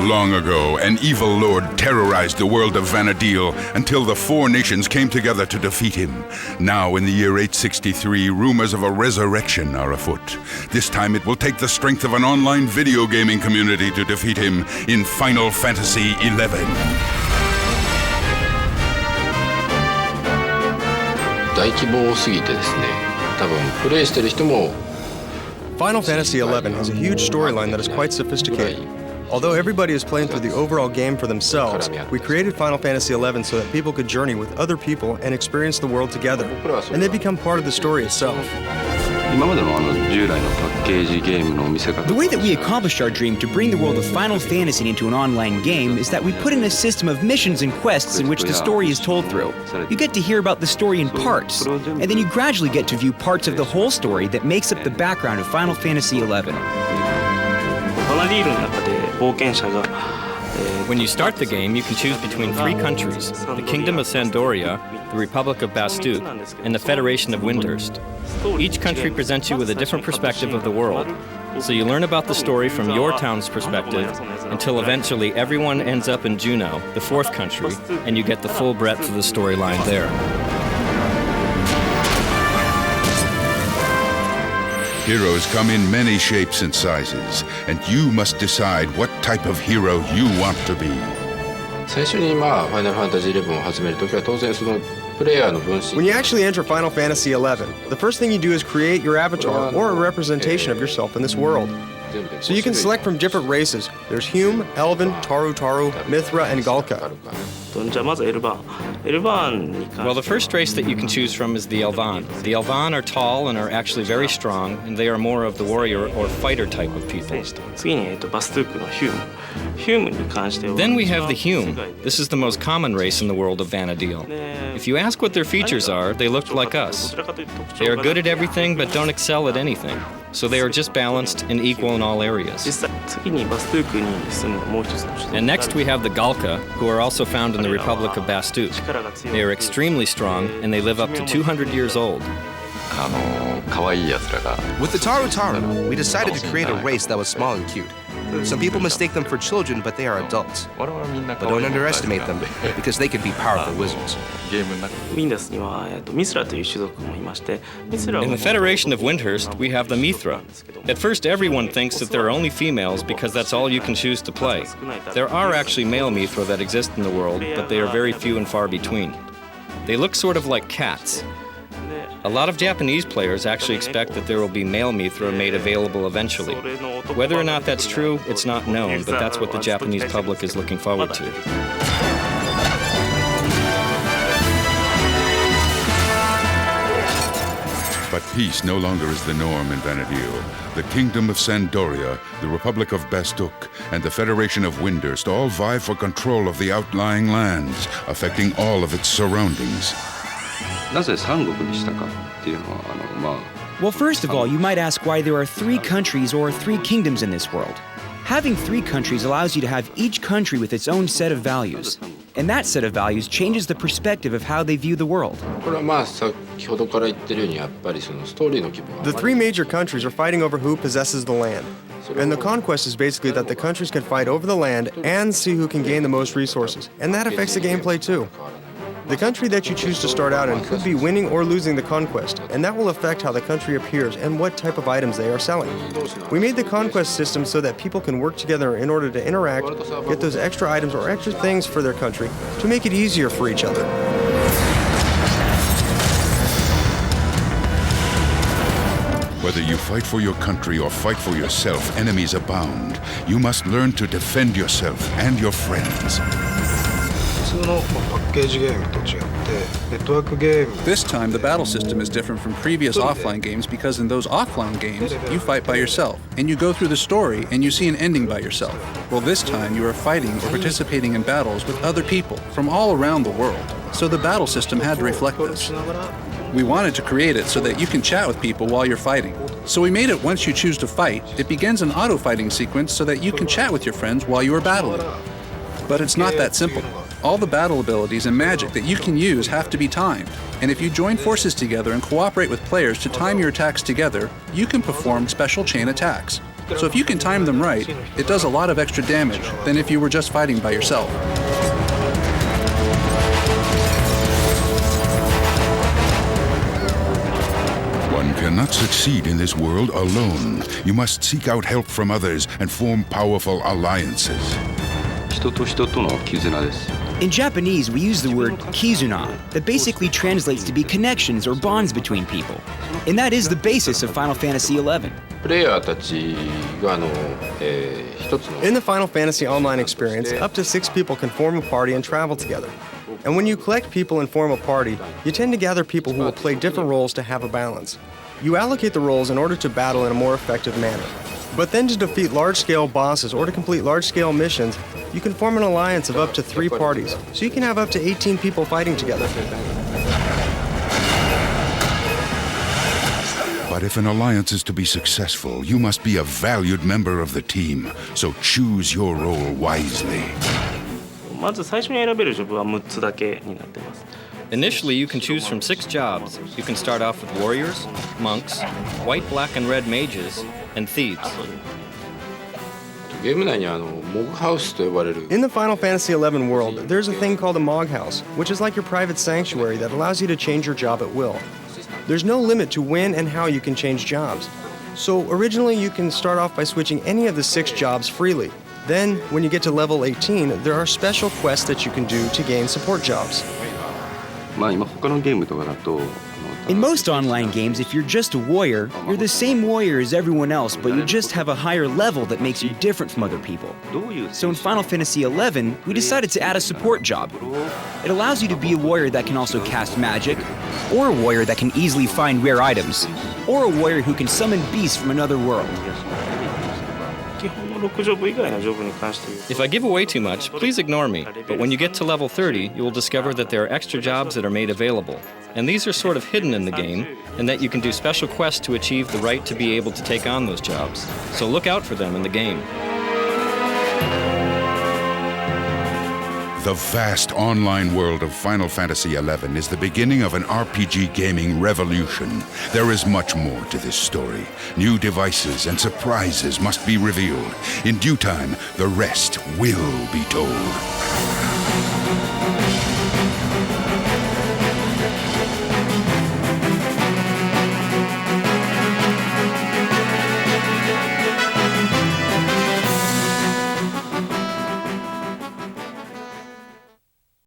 Long ago, an evil lord terrorized the world of Vana'diel until the four nations came together to defeat him. Now, in the year 863, rumors of a resurrection are afoot. This time it will take the strength of an online video gaming community to defeat him in Final Fantasy XI. 大規模すぎてですね、多分プレイしてる人も Final Fantasy XI has a huge storyline that is quite sophisticated. Although everybody is playing through the overall game for themselves, we created Final Fantasy XI so that people could journey with other people and experience the world together, and they become part of the story itself. The way that we accomplished our dream to bring the world of Final Fantasy into an online game is that we put in a system of missions and quests in which the story is told through. You get to hear about the story in parts, and then you gradually get to view parts of the whole story that makes up the background of Final Fantasy XI. When you start the game, you can choose between three countries: the Kingdom of Sandoria, the Republic of Bastuk, and the Federation of Windhurst. Each country presents you with a different perspective of the world, so you learn about the story from your town's perspective until eventually everyone ends up in Juno, the fourth country, and you get the full breadth of the storyline there. Heroes come in many shapes and sizes, and you must decide what type of hero you want to be. 最初にファイナルファンタジー11を始めるときは当然そのプレイヤーの分身 When you actually enter Final Fantasy XI, the first thing you do is create your avatar or a representation of yourself in this world. So you can select from different races. There's Hume, Elven, Taru, Mithra, and Galka. Well, the first race that you can choose from is the Elvan. The Elvan are tall and are actually very strong, and they are more of the warrior or fighter type of people. Then we have the Hume. This is the most common race in the world of Vana'diel. If you ask what their features are, they look like us. They are good at everything but don't excel at anything. So they are just balanced and equal in all areas. And next we have the Galka, who are also found in the Republic of Bastuk. They are extremely strong, and they live up to 200 years old. With the Taru, we decided to create a race that was small and cute. Some people mistake them for children, but they are adults. But don't underestimate them, because they could be powerful wizards. In the Federation of Windhurst, we have the Mithra. At first, everyone thinks that there are only females because that's all you can choose to play. There are actually male Mithra that exist in the world, but they are very few and far between. They look sort of like cats. A lot of Japanese players actually expect that there will be male Mithra made available eventually. Whether or not that's true, it's not known, but that's what the Japanese public is looking forward to. But peace no longer is the norm in Vana'diel. The Kingdom of Sandoria, the Republic of Bastuk, and the Federation of Windhurst all vie for control of the outlying lands, affecting all of its surroundings. Well, first of all, you might ask why there are three countries or three kingdoms in this world. Having three countries allows you to have each country with its own set of values. And that set of values changes the perspective of how they view the world. The three major countries are fighting over who possesses the land. And the conquest is basically that the countries can fight over the land and see who can gain the most resources. And that affects the gameplay too. The country that you choose to start out in could be winning or losing the conquest, and that will affect how the country appears and what type of items they are selling. We made the conquest system so that people can work together in order to interact, get those extra items or extra things for their country to make it easier for each other. Whether you fight for your country or fight for yourself, enemies abound. You must learn to defend yourself and your friends. This time, the battle system is different from previous offline games because in those offline games, you fight by yourself, and you go through the story and you see an ending by yourself. Well, this time you are fighting or participating in battles with other people from all around the world, so the battle system had to reflect this. We wanted to create it so that you can chat with people while you're fighting. So we made it once you choose to fight, it begins an auto-fighting sequence so that you can chat with your friends while you are battling. But it's not that simple. All the battle abilities and magic that you can use have to be timed, and if you join forces together and cooperate with players to time your attacks together, you can perform special chain attacks. So if you can time them right, it does a lot of extra damage than if you were just fighting by yourself. One cannot succeed in this world alone. You must seek out help from others and form powerful alliances. In Japanese, we use the word kizuna, that basically translates to be connections or bonds between people. And that is the basis of Final Fantasy XI. プレイヤーたちが一つの In the Final Fantasy Online experience, up to 6 people can form a party and travel together. And when you collect people and form a party, you tend to gather people who will play different roles to have a balance. You allocate the roles in order to battle in a more effective manner. But then to defeat large-scale bosses or to complete large-scale missions, you can form an alliance of up to 3 parties, so you can have up to 18 people fighting together. But if an alliance is to be successful, you must be a valued member of the team. So choose your role wisely. まず最初に選べるジョブは6つだけになってます。 Initially, you can choose from 6 jobs. You can start off with warriors, monks, white, black, and red mages, and thieves. ゲーム内にモグハウスと呼ばれる In the Final Fantasy XI world, there's a thing called a Mog House, which is like your private sanctuary that allows you to change your job at will. There's no limit to when and how you can change jobs. So originally you can start off by switching any of the 6 jobs freely. Then, when you get to level 18, there are special quests that you can do to gain support jobs. まあ今他のゲームとかだと In most online games, if you're just a warrior, you're the same warrior as everyone else, but you just have a higher level that makes you different from other people. So in Final Fantasy XI, we decided to add a support job. It allows you to be a warrior that can also cast magic, or a warrior that can easily find rare items, or a warrior who can summon beasts from another world. 基本の6ジョブ以外のジョブに関して言うと If I give away too much, please ignore me. But when you get to level 30, you will discover that there are extra jobs that are made available. And these are sort of hidden in the game, and that you can do special quests to achieve the right to be able to take on those jobs. So look out for them in the game. The vast online world of Final Fantasy XI is the beginning of an RPG gaming revolution. There is much more to this story. New devices and surprises must be revealed. In due time, the rest will be told.